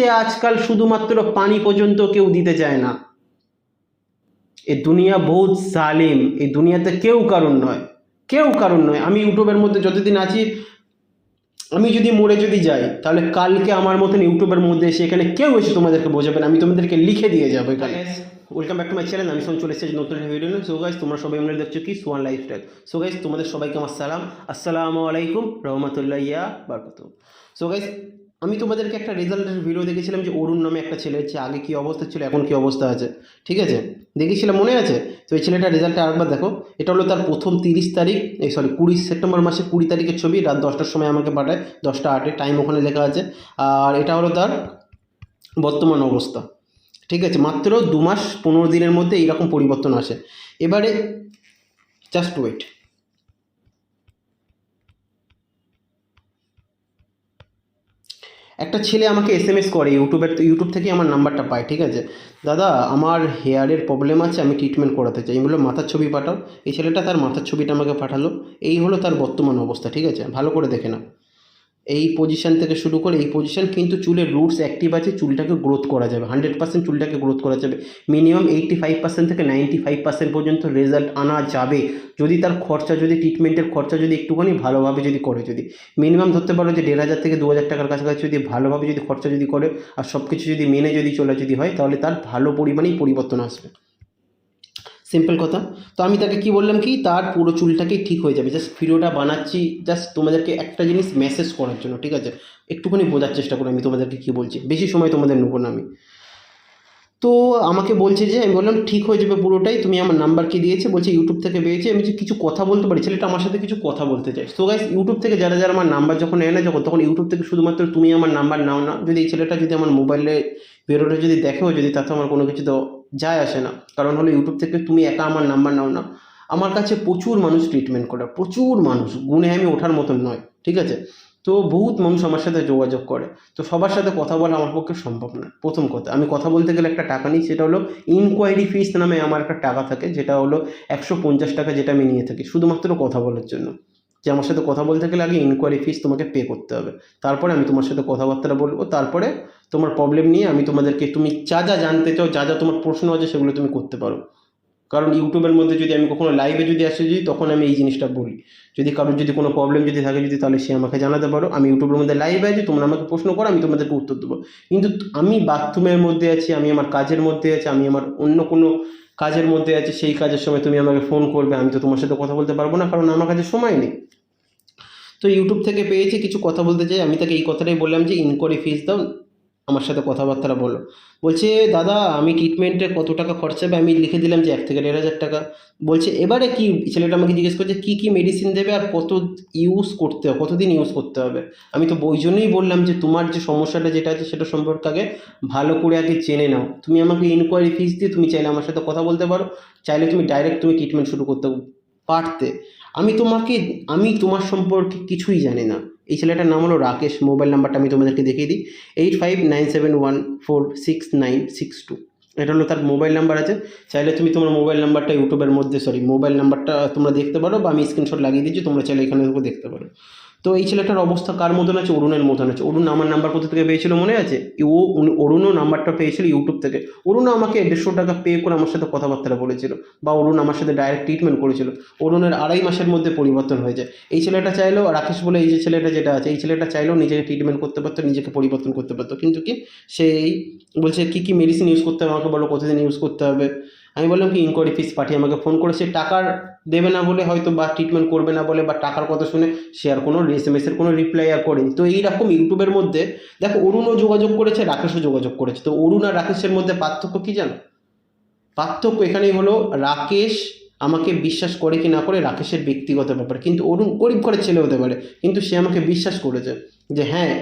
দিতে আজকাল শুধুমাত্র পানি পর্যন্ত কেউ দিতে চায় না। এ দুনিয়া বহুত জালিম, এই দুনিয়াতে কেউ কারণ নয়, কেউ কারণ নয়। আমি ইউটিউবের মধ্যে যতদিন আছি, আমি যদি মরে যদি যাই, তাহলে কালকে আমার মতন ইউটিউবের মধ্যে এসে এখানে কেউ এসে তোমাদেরকে বোঝাবে না, আমি তোমাদেরকে লিখে দিয়ে যাবো এখানে। Welcome back to my channel, আমি চলে এসেছি নতুন ভিডিও নিয়ে। সো গাইস, তোমরা সবাই আমরা দেখছো কি সোয়ান লাইফস্টাইল। সো গাইস, তোমাদের সবাইকে আমার সালাম, আসসালামু আলাইকুম রহমতুল্লাহ বারাকাতুহু। সো গাইস, আমি তোমাদেরকে একটা রেজাল্টের ভিডিও দেখেছিলাম যে অরুণ নামে একটা ছেলে, যে আগে কী অবস্থা ছিল এখন কী অবস্থা আছে, ঠিক আছে, দেখেছিলাম, মনে আছে? তো এই ছেলেটার রেজাল্টটা আরেকবার দেখো। এটা হলো তার প্রথম 30 তারিখ, 20 সেপ্টেম্বর মাসে 20 তারিখের ছবি, রাত 10টার সময় আমাকে পাঠায়, 10টা 8-এ টাইম ওখানে লেখা আছে। আর এটা হলো তার বর্তমান অবস্থা, ঠিক আছে। মাত্র 2 মাস 15 দিনের মধ্যে এইরকম পরিবর্তন আসে। এবারে জাস্ট ওয়েট। একটা ছেলে আমাকে এসএমএস করে ইউটিউব থেকে আমার নাম্বারটা পায়, ঠিক আছে। দাদা, আমার হেয়ারের প্রবলেম আছে, আমি ট্রিটমেন্ট করাতে চাই। আমি বললাম মাথার ছবি পাঠাও। এই ছেলেটা তার মাথার ছবিটা আমাকে পাঠালো। এই হলো তার বর্তমান অবস্থা, ঠিক আছে, ভালো করে দেখে নাও। এই পজিশান থেকে শুরু করে এই পজিশান, কিন্তু চুলের রুটস অ্যাক্টিভ আছে, চুলটাকে গ্রোথ করা যাবে, 100% চুলটাকে গ্রোথ করা যাবে। মিনিমাম 85% থেকে 95% পর্যন্ত রেজাল্ট আনা যাবে, যদি তার খরচা, যদি ট্রিটমেন্টের খরচা যদি একটুখানি ভালোভাবে যদি করে, যদি মিনিমাম ধরতে পারো যে 1,500 থেকে 2,000 টাকার কাছাকাছি যদি ভালোভাবে যদি খরচা যদি করে, আর সব কিছু যদি মেনে যদি চলে যদি হয়, তাহলে তার ভালো পরিমাণেই পরিবর্তন আসবে। সিম্পল কথা। তো আমি তাকে কি বললাম, কি তার পুরো চুলটাকেই ঠিক হয়ে যাবে। জাস্ট ভিডিওটা বানাচ্ছি জাস্ট তোমাদেরকে একটা জিনিস মেসেজ করার জন্য, ঠিক আছে। একটুখানি বোঝার চেষ্টা করো আমি তোমাদেরকে কী বলছি, বেশি সময় তোমাদের নেবো না আমি। তো আমাকে বলছে যে, আমি বললাম ঠিক হয়ে যাবে পুরোটাই, তুমি আমার নাম্বার কি দিয়েছে, বলছে ইউটিউব থেকে পেয়েছে। আমি যে কিছু কথা বলতে পারি, ছেলেটা আমার সাথে কিছু কথা বলতে চাই। তো গাইস, ইউটিউব থেকে যারা যারা আমার নাম্বার যখন নেয় না, তখন ইউটিউব থেকে শুধুমাত্র তুমি আমার নাম্বার নাও না। যদি এই ছেলেটা যদি আমার মোবাইলে ভিডিওটা যদি দেখেও যদি, তাতে আমার কোনো কিছু তো যায় আসে না। কারণ হলো ইউটিউব থেকে তুমি একা আমার নাম্বার নাও না, আমার কাছে প্রচুর মানুষ ট্রিটমেন্ট করে, প্রচুর মানুষ, গুণে আমি ওঠার মতন নয়, ঠিক আছে। তো বহুত মানুষ আমার সাথে যোগাযোগ করে। তো সবার সাথে কথা বলা আমার পক্ষে সম্ভব না। প্রথম কথা, আমি কথা বলতে গেলে একটা টাকা নিই, সেটা হলো ইনকোয়ারি ফিস নামে আমার একটা টাকা থাকে, যেটা হলো 150 টাকা, যেটা আমি নিয়ে থাকি শুধুমাত্র কথা বলার জন্য। যে আমার সাথে কথা বলতে গেলে আগে ইনকোয়ারি ফিস তোমাকে পে করতে হবে, তারপরে আমি তোমার সাথে কথাবার্তা বলবো, তারপরে তোমার প্রবলেম নিয়ে আমি তোমাদেরকে, তুমি যা যা জানতে চাও, যা যা তোমার প্রশ্ন আছে, সেগুলো তুমি করতে পারো। কারণ ইউটিউবের মধ্যে যদি আমি কখনো লাইভে যদি আসে যদি, তখন আমি এই জিনিসটা বলি, যদি কারোর যদি কোনো প্রবলেম যদি থাকে যদি, তাহলে সে আমাকে জানাতে পারো। আমি ইউটিউবের মধ্যে লাইভে আছি, তোমরা আমাকে প্রশ্ন করো, আমি তোমাদেরকে উত্তর দেবো। কিন্তু আমি বাথরুমের মধ্যে আছি, আমি আমার কাজের মধ্যে আছি, আমি আমার অন্য কোনো কাজের মধ্যে আছি, সেই কাজের সময় তুমি আমাকে ফোন করবে, আমি তো তোমার সাথে কথা বলতে পারবো না, কারণ আমার কাছে সময় নেই। তো ইউটিউব থেকে পেয়েছি, কিছু কথা বলতে চাই। আমি তাকে এই কথাটাই বললাম যে ইনকোয়ারি ফিস দাও, আমার সাথে কথাবার্তা বলো। বলছে দাদা, আমি ট্রিটমেন্টে কত টাকা খরচা হবে, আমি লিখে দিলাম যে 1 থেকে 1,500 টাকা। বলছে এবারে কি, ছেলেটা আমাকে জিজ্ঞেস করছে কী কী মেডিসিন দেবে আর কত ইউজ করতে হবে, কতদিন ইউজ করতে হবে। আমি তো ওই জন্যই বললাম যে তোমার যে সমস্যাটা যেটা আছে সেটা সম্পর্কে আগে ভালো করে আগে জেনে নাও। তুমি আমাকে ইনকোয়ারি ফিস দিয়ে তুমি চাইলে আমার সাথে কথা বলতে পারো, চাইলে তুমি ডাইরেক্ট তুমি ট্রিটমেন্ট শুরু করতে পারতে। আমি তোমার সম্পর্কে কিছুই জানি না। এই ছেলেটার নাম হলো রাকেশ, মোবাইল নাম্বারটা আমি তোমাদেরকে দেখিয়ে দিই, 8597146962। এটা হলো তার মোবাইল নাম্বার আছে। চাইলে তুমি তোমার মোবাইল নাম্বারটা ইউটিউবের মধ্যে, মোবাইল নাম্বারটা তোমরা দেখতে পারো, বা আমি স্ক্রিনশট লাগিয়ে দিচ্ছি, তোমরা চাইলে এখানে দেখতে পারো। তো এই ছেলেটার অবস্থা কার মতন আছে, অরুণের মতন আছে। অরুণ আমার নাম্বার কোথা থেকে পেয়েছিল মনে আছে? অরুণও নাম্বারটা পেয়েছিল ইউটিউব থেকে। অরুণও আমাকে 150 টাকা পে করে আমার সাথে কথাবার্তা বলেছিল, বা অরুণ আমার সাথে ডাইরেক্ট ট্রিটমেন্ট করেছিল। অরুণের 2.5 মাসের মধ্যে পরিবর্তন হয়ে যায়। এই ছেলেটা চাইলেও, রাকেশ বলে এই যে ছেলেটা যেটা আছে, এই ছেলেটা চাইলেও নিজেকে ট্রিটমেন্ট করতে পারতো, নিজেকে পরিবর্তন করতে পারতো, কিন্তু কি সেই বলছে কী কী মেডিসিন ইউজ করতে হবে, আমাকে বলো কতদিন ইউজ করতে হবে। আমি বললাম কি ইনকোয়ারি ফিস পাঠিয়ে আমাকে ফোন করেছে, টাকার দেবে না বলে হয়তো, বা ট্রিটমেন্ট করবে না বলে, বা টাকার কথা শুনে সে আর কোনো এসএমএসের কোনো রিপ্লাই আর করেনি। তো এইরকম ইউটিউবের মধ্যে দেখো, অরুণও যোগাযোগ করেছে, রাকেশও যোগাযোগ করেছে। তো অরুণ আর রাকেশের মধ্যে পার্থক্য কী জানো? পার্থক্য এখানেই হলো, রাকেশ আমাকে বিশ্বাস করে কি না করে রাকেশের ব্যক্তিগত ব্যাপার, কিন্তু অরুণ গরিব ঘরের ছেলে হতে পারে, কিন্তু সে আমাকে বিশ্বাস করেছে যে হ্যাঁ,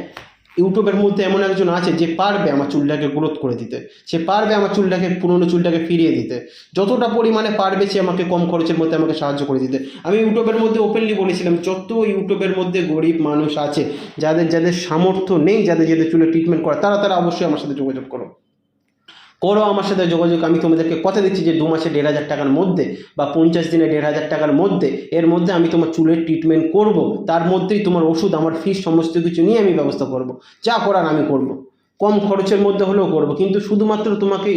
ইউটিউবের মধ্যে এমন একজন আছে যে পারবে আমার চুলটাকে গ্রোথ করে দিতে, সে পারবে আমার চুলটাকে, পুরনো চুলটাকে ফিরিয়ে দিতে, যতটা পরিমাণে পারবে সে আমাকে কম খরচের মধ্যে আমাকে সাহায্য করে দিতে। আমি ইউটিউবের মধ্যে ওপেনলি বলেছিলাম, যত ইউটিউবের মধ্যে গরিব মানুষ আছে, যাদের যাদের সামর্থ্য নেই, যাদের যাদের চুলে ট্রিটমেন্ট করা, তারা অবশ্যই আমার সাথে যোগাযোগ করো, আমার সাথে যোগাযোগ। আমি তোমাদেরকে কথা দিচ্ছি যে 2 মাসে 1,500 টাকার মধ্যে, বা 50 দিনে 1,500 টাকার মধ্যে, এর মধ্যে আমি তোমার চুলের ট্রিটমেন্ট করব। তার মধ্যেই তোমার ওষুধ, আমার ফিস, সমস্ত কিছু নিয়ে আমি ব্যবস্থা করব, যা করার আমি করব। কম খরচের মধ্যে হলেও করবো, কিন্তু শুধুমাত্র তোমাকে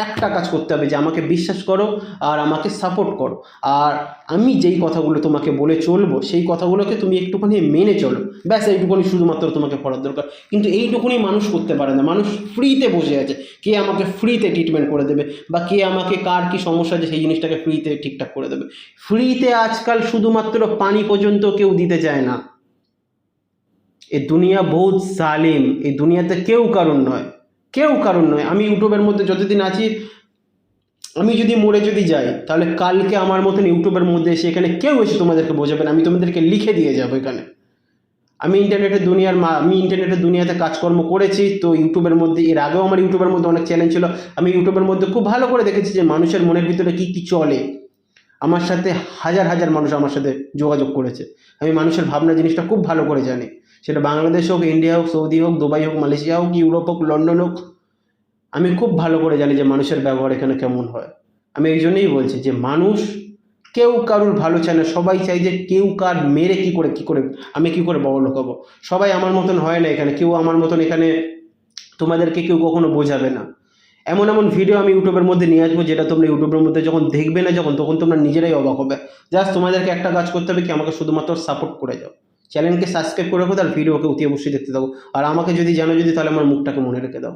একটা কাজ করতে হবে যে আমাকে বিশ্বাস করো আর আমাকে সাপোর্ট করো। আর আমি যেই কথাগুলো তোমাকে বলে চলবো সেই কথাগুলোকে তুমি একটুখানি মেনে চলো, ব্যাস এইটুকুনি শুধুমাত্র তোমাকে করার দরকার। কিন্তু এইটুকুনি মানুষ করতে পারে না, মানুষ ফ্রিতে বসে আছে, কে আমাকে ফ্রিতে ট্রিটমেন্ট করে দেবে বা কে আমাকে কার কী সমস্যা আছে সেই জিনিসটাকে ফ্রিতে ঠিকঠাক করে দেবে। ফ্রিতে আজকাল শুধুমাত্র পানি পর্যন্ত কেউ দিতে চায় না। এই দুনিয়া বহুত জালিম, এই দুনিয়াতে কেউ কারণ নয়, কেউ কারণ নয়। আমি ইউটিউবের মধ্যে যতদিন আছি, আমি যদি মরে যদি যাই তাহলে কালকে আমার মতন ইউটিউবের মধ্যে এসে এখানে কেউ এসে তোমাদেরকে বোঝাবে না, আমি তোমাদেরকে লিখে দিয়ে যাবো এখানে। আমি ইন্টারনেটের দুনিয়াতে কাজকর্ম করেছি, তো ইউটিউবের মধ্যে এর আগেও আমার ইউটিউবের মধ্যে অনেক চ্যালেঞ্জ ছিল। আমি ইউটিউবের মধ্যে খুব ভালো করে দেখেছি যে মানুষের মনের ভিতরে কী কী চলে। আমার সাথে হাজার হাজার মানুষ আমার সাথে যোগাযোগ করেছে, আমি মানুষের ভাবনা জিনিসটা খুব ভালো করে জানি। সেটা বাংলাদেশ হোক, ইন্ডিয়া হোক, সৌদি হোক, দুবাই হোক, মালয়েশিয়া হোক, ইউরোপ হোক, লন্ডন হোক, আমি খুব ভালো করে জানি যে মানুষের ব্যবহার এখানে কেমন হয়। আমি এই জন্যই বলছি যে মানুষ কেউ কারুর ভালো চায় না, সবাই চাই যে কেউ কার মেরে কী করে আমি কী করে বড়লোক হবো। সবাই আমার মতন হয় না এখানে, কেউ আমার মতন এখানে তোমাদেরকে কেউ কখনো বোঝাবে না। এমন এমন ভিডিও আমি ইউটিউবের মধ্যে নিয়ে আসবো যেটা তোমরা ইউটিউবের মধ্যে যখন দেখবে না, তখন তোমরা নিজেরাই অবাক হবে। জাস্ট তোমাদেরকে একটা কাজ করতে হবে কি, আমাকে শুধুমাত্র সাপোর্ট করে যাও, চ্যানেলকে সাবস্ক্রাইব করে রাখো, তার ভিডিওকে অতি অবশ্যই দেখতে থাকো। আর আমাকে যদি জানো যদি, তাহলে আমার মুখটাকে মনে রেখে দাও।